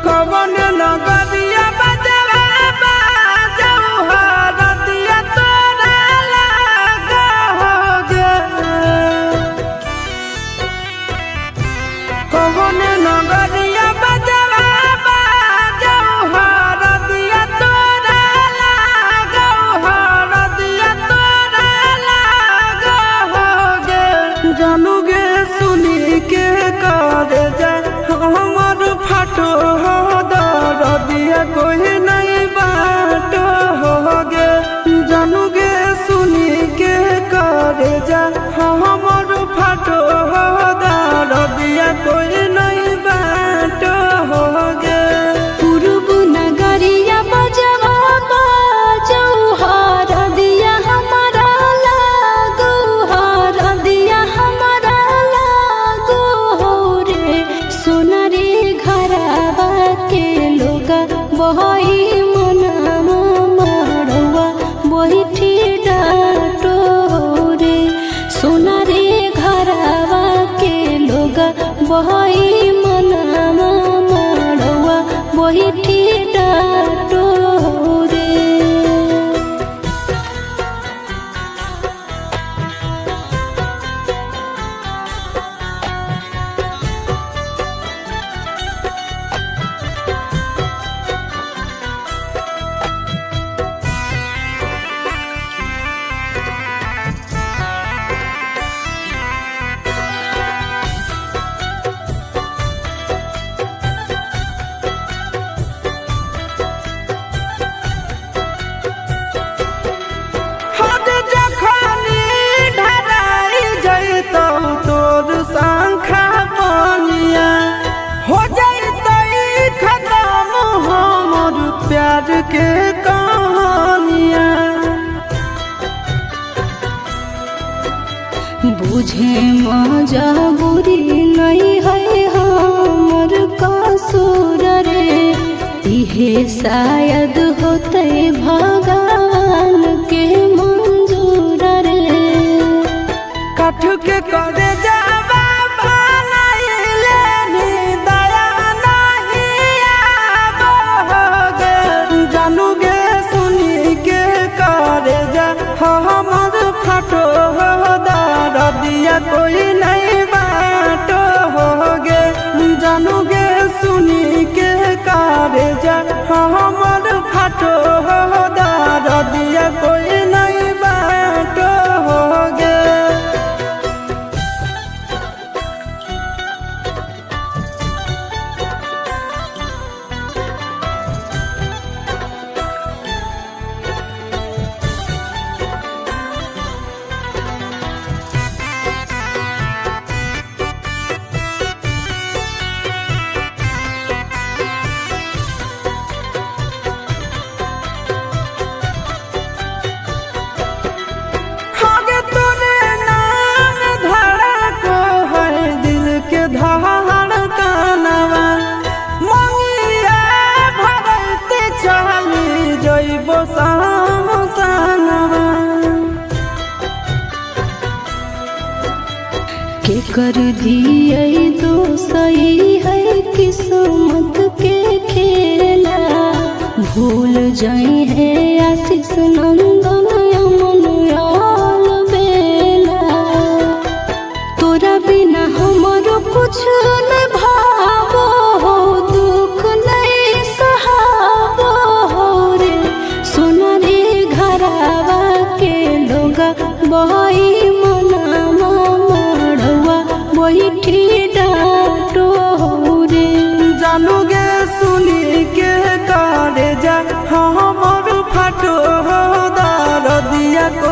कवन नगरिया बजवा बाजऊ हरदिया तोरा लागोगे। कवन नगरिया बजवा बाजऊ हरदिया तोरा लागो हरदिया तोरा लागोगे। जानूगे सुनी के कर जा हमर फाटो दरदिया कोई नहीं बाटो होगे। जानूगे सुनी के करे जा हमर फाटो दरदिया कोई नहीं बाटो होगे। पूर्व नगरिया बजवा बाजऊ हरदिया हमारा लागो हरदिया हमारा लागो रे। सोनारी घरवा के लोग बही मनामा मड़वा बही डाटो रे। सोनारी घरवा के लोग बही मनामा मड़वा बही डाटो रे। हद जखनी ढराई जैतौ तोर शंखा बनिया हो जैतै खत्म हमर प्यार के कहानिया। बुझे मजबूरी नहीं है हमर कसूर रे। इहे शायद होते भगवान के मंजूर रे। कठ के करे जावा बनाइले नी दया नहीं आबोगे। जानूगे सुनी के करे जा हमर फाटो दरदिया कोई नहीं बाटो होगे। जानूगे सुनी के करे जा हमर फाटो दरदिया कोई नहीं बाटो होगे। आगे तोरे नाम धड़को है दिल के धड़कनवा। मंगिया भरते चली जइबो सामसनवा। के कर दिए तो सही है किस्मत के खेला। भूल जाई है आशीष नंदन अमन बेला। तोरा बिना हमरो कुछ न भावो हो दुख नहीं सहावो रे। सोनारी घरवा के लोग बही मनामा मड़वा बही डाटो रे। जानूगे सुनी के करे जा हमर फाटो दरदिया को